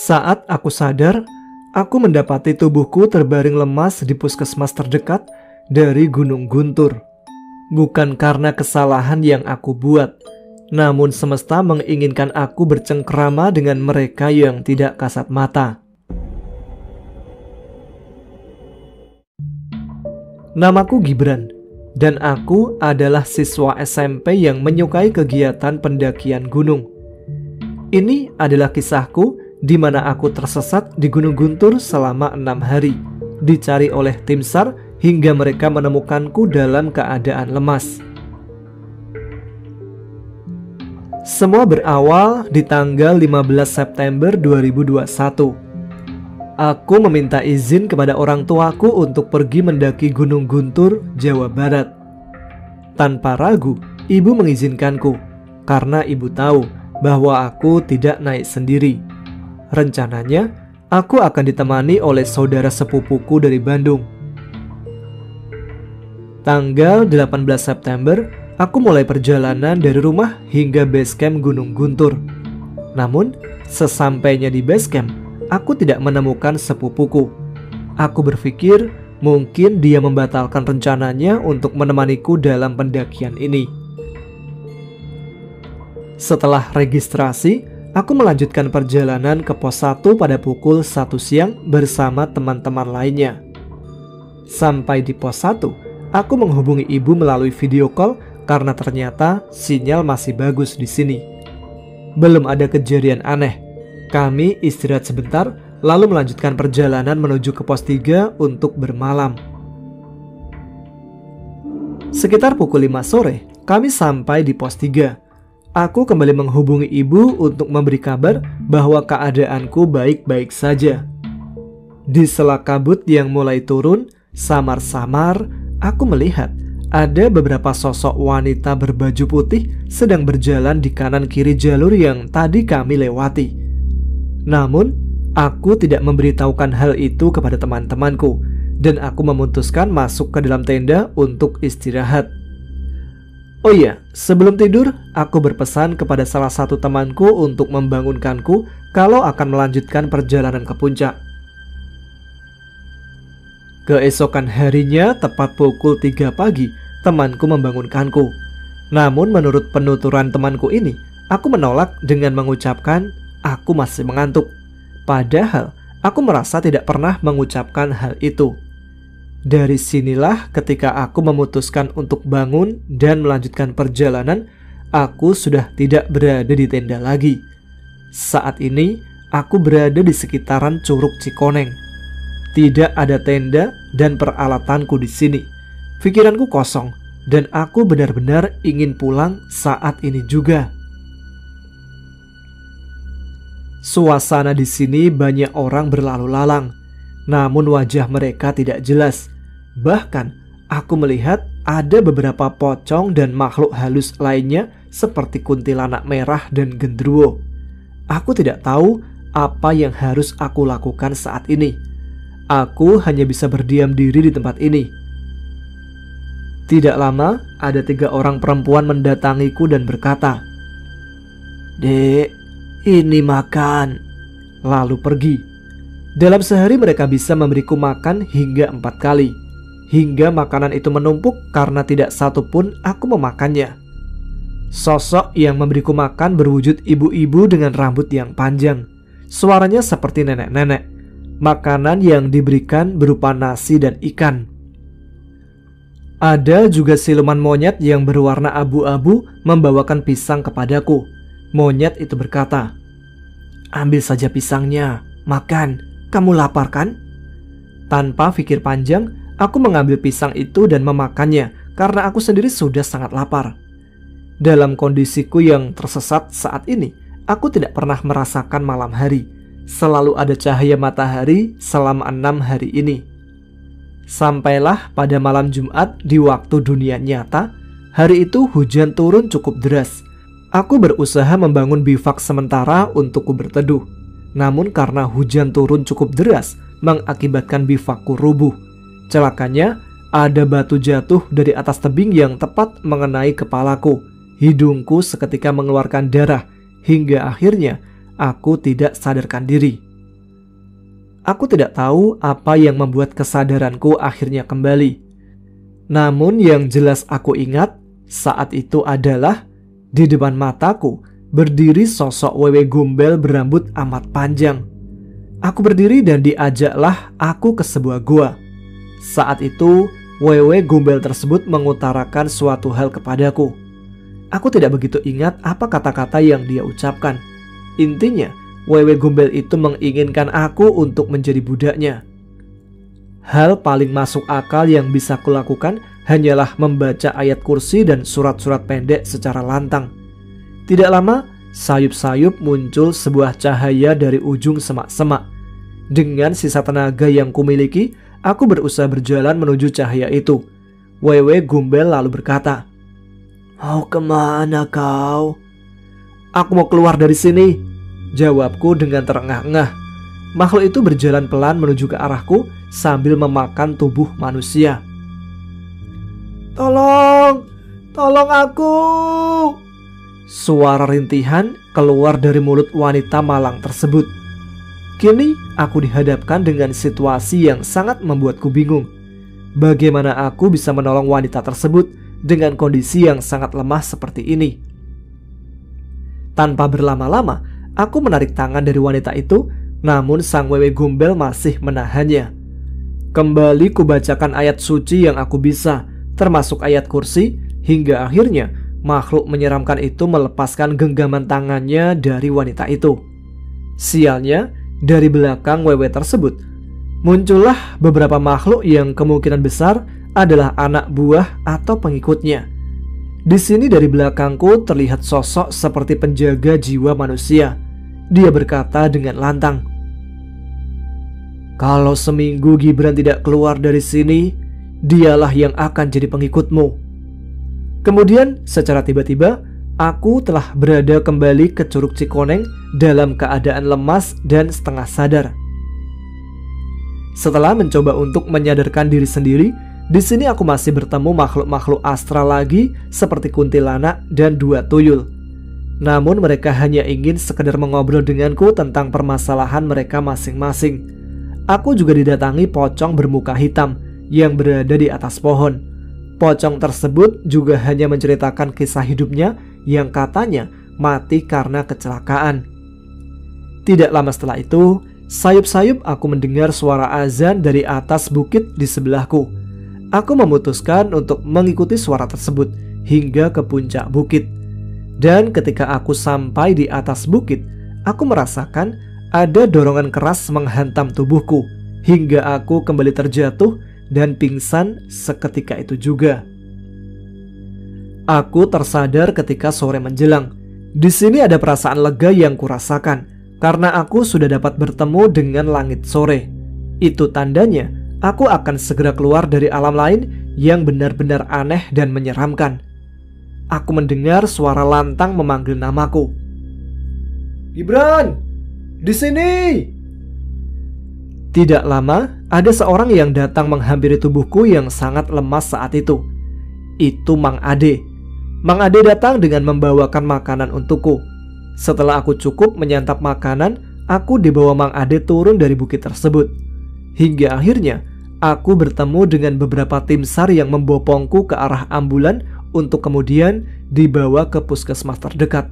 Saat aku sadar, aku mendapati tubuhku terbaring lemas di puskesmas terdekat dari Gunung Guntur. Bukan karena kesalahan yang aku buat, namun semesta menginginkan aku bercengkrama dengan mereka yang tidak kasat mata. Namaku Gibran, dan aku adalah siswa SMP yang menyukai kegiatan pendakian gunung. Ini adalah kisahku di mana aku tersesat di Gunung Guntur selama 6 hari, dicari oleh tim SAR hingga mereka menemukanku dalam keadaan lemas. Semua berawal di tanggal 15 September 2021. Aku meminta izin kepada orang tuaku untuk pergi mendaki Gunung Guntur, Jawa Barat. Tanpa ragu, ibu mengizinkanku karena ibu tahu bahwa aku tidak naik sendiri. Rencananya, aku akan ditemani oleh saudara sepupuku dari Bandung. Tanggal 18 September, aku mulai perjalanan dari rumah hingga base camp Gunung Guntur. Namun, sesampainya di base camp, aku tidak menemukan sepupuku. Aku berpikir mungkin dia membatalkan rencananya untuk menemaniku dalam pendakian ini. Setelah registrasi, aku melanjutkan perjalanan ke pos 1 pada pukul 1 siang bersama teman-teman lainnya. Sampai di pos 1, aku menghubungi ibu melalui video call karena ternyata sinyal masih bagus di sini. Belum ada kejadian aneh. Kami istirahat sebentar, lalu melanjutkan perjalanan menuju ke pos 3 untuk bermalam. Sekitar pukul 5 sore, kami sampai di pos 3. Aku kembali menghubungi ibu untuk memberi kabar bahwa keadaanku baik-baik saja. Di sela kabut yang mulai turun, samar-samar aku melihat ada beberapa sosok wanita berbaju putih sedang berjalan di kanan kiri jalur yang tadi kami lewati. Namun, aku tidak memberitahukan hal itu kepada teman-temanku, dan aku memutuskan masuk ke dalam tenda untuk istirahat. Oh iya, sebelum tidur, aku berpesan kepada salah satu temanku untuk membangunkanku kalau akan melanjutkan perjalanan ke puncak. Keesokan harinya, tepat pukul 3 pagi, temanku membangunkanku. Namun menurut penuturan temanku ini, aku menolak dengan mengucapkan, aku masih mengantuk. Padahal, aku merasa tidak pernah mengucapkan hal itu. Dari sinilah ketika aku memutuskan untuk bangun dan melanjutkan perjalanan, aku sudah tidak berada di tenda lagi. Saat ini, aku berada di sekitaran Curug Cikoneng. Tidak ada tenda dan peralatanku di sini. Pikiranku kosong dan aku benar-benar ingin pulang saat ini juga. Suasana di sini banyak orang berlalu lalang, namun wajah mereka tidak jelas. Bahkan, aku melihat ada beberapa pocong dan makhluk halus lainnya seperti kuntilanak merah dan genderuwo. Aku tidak tahu apa yang harus aku lakukan saat ini. Aku hanya bisa berdiam diri di tempat ini. Tidak lama, ada 3 orang perempuan mendatangiku dan berkata, "Dek, ini makan." Lalu pergi. Dalam sehari mereka bisa memberiku makan hingga 4 kali. Hingga makanan itu menumpuk karena tidak satu pun aku memakannya. Sosok yang memberiku makan berwujud ibu-ibu dengan rambut yang panjang. Suaranya seperti nenek-nenek. Makanan yang diberikan berupa nasi dan ikan. Ada juga siluman monyet yang berwarna abu-abu membawakan pisang kepadaku. Monyet itu berkata, "Ambil saja pisangnya, makan, kamu lapar kan?" Tanpa pikir panjang, aku mengambil pisang itu dan memakannya karena aku sendiri sudah sangat lapar. Dalam kondisiku yang tersesat saat ini, aku tidak pernah merasakan malam hari. Selalu ada cahaya matahari selama 6 hari ini. Sampailah pada malam Jumat di waktu dunia nyata. Hari itu hujan turun cukup deras. Aku berusaha membangun bivak sementara untukku berteduh. Namun karena hujan turun cukup deras, mengakibatkan bivakku rubuh. Celakanya, ada batu jatuh dari atas tebing yang tepat mengenai kepalaku. Hidungku seketika mengeluarkan darah, hingga akhirnya aku tidak sadarkan diri. Aku tidak tahu apa yang membuat kesadaranku akhirnya kembali. Namun yang jelas aku ingat saat itu adalah di depan mataku berdiri sosok wewe gombel berambut amat panjang. Aku berdiri dan diajaklah aku ke sebuah gua. Saat itu wewe gombel tersebut mengutarakan suatu hal kepadaku. Aku tidak begitu ingat apa kata-kata yang dia ucapkan. Intinya, wewe gombel itu menginginkan aku untuk menjadi budaknya. Hal paling masuk akal yang bisa kulakukan hanyalah membaca ayat kursi dan surat-surat pendek secara lantang. Tidak lama, sayup-sayup muncul sebuah cahaya dari ujung semak-semak. Dengan sisa tenaga yang kumiliki, aku berusaha berjalan menuju cahaya itu. Wewe gombel lalu berkata, "Mau kemana kau?" "Aku mau keluar dari sini," jawabku dengan terengah-engah. Makhluk itu berjalan pelan menuju ke arahku sambil memakan tubuh manusia. "Tolong! Tolong aku!" Suara rintihan keluar dari mulut wanita malang tersebut. Kini aku dihadapkan dengan situasi yang sangat membuatku bingung. Bagaimana aku bisa menolong wanita tersebut dengan kondisi yang sangat lemah seperti ini? Tanpa berlama-lama, aku menarik tangan dari wanita itu, namun sang wewe gombel masih menahannya. Kembali kubacakan ayat suci yang aku bisa, termasuk ayat kursi, hingga akhirnya makhluk menyeramkan itu melepaskan genggaman tangannya dari wanita itu. Sialnya, dari belakang wewe tersebut muncullah beberapa makhluk yang kemungkinan besar adalah anak buah atau pengikutnya. Di sini dari belakangku terlihat sosok seperti penjaga jiwa manusia. Dia berkata dengan lantang, "Kalau seminggu Gibran tidak keluar dari sini, dialah yang akan jadi pengikutmu." Kemudian secara tiba-tiba aku telah berada kembali ke Curug Cikoneng dalam keadaan lemas dan setengah sadar. Setelah mencoba untuk menyadarkan diri sendiri, di sini aku masih bertemu makhluk-makhluk astral lagi seperti kuntilanak dan dua tuyul. Namun mereka hanya ingin sekedar mengobrol denganku tentang permasalahan mereka masing-masing. Aku juga didatangi pocong bermuka hitam yang berada di atas pohon. Pocong tersebut juga hanya menceritakan kisah hidupnya yang katanya mati karena kecelakaan. Tidak lama setelah itu, sayup-sayup aku mendengar suara azan dari atas bukit di sebelahku. Aku memutuskan untuk mengikuti suara tersebut hingga ke puncak bukit. Dan ketika aku sampai di atas bukit, aku merasakan ada dorongan keras menghantam tubuhku hingga aku kembali terjatuh dan pingsan seketika itu juga. Aku tersadar ketika sore menjelang. Di sini ada perasaan lega yang kurasakan karena aku sudah dapat bertemu dengan langit sore. Itu tandanya aku akan segera keluar dari alam lain yang benar-benar aneh dan menyeramkan. Aku mendengar suara lantang memanggil namaku. "Gibran, di sini!" Tidak lama, ada seorang yang datang menghampiri tubuhku yang sangat lemas saat itu. Itu Mang Ade. Mang Ade datang dengan membawakan makanan untukku. Setelah aku cukup menyantap makanan, aku dibawa Mang Ade turun dari bukit tersebut. Hingga akhirnya, aku bertemu dengan beberapa tim SAR yang membopongku ke arah ambulan untuk kemudian dibawa ke puskesmas terdekat.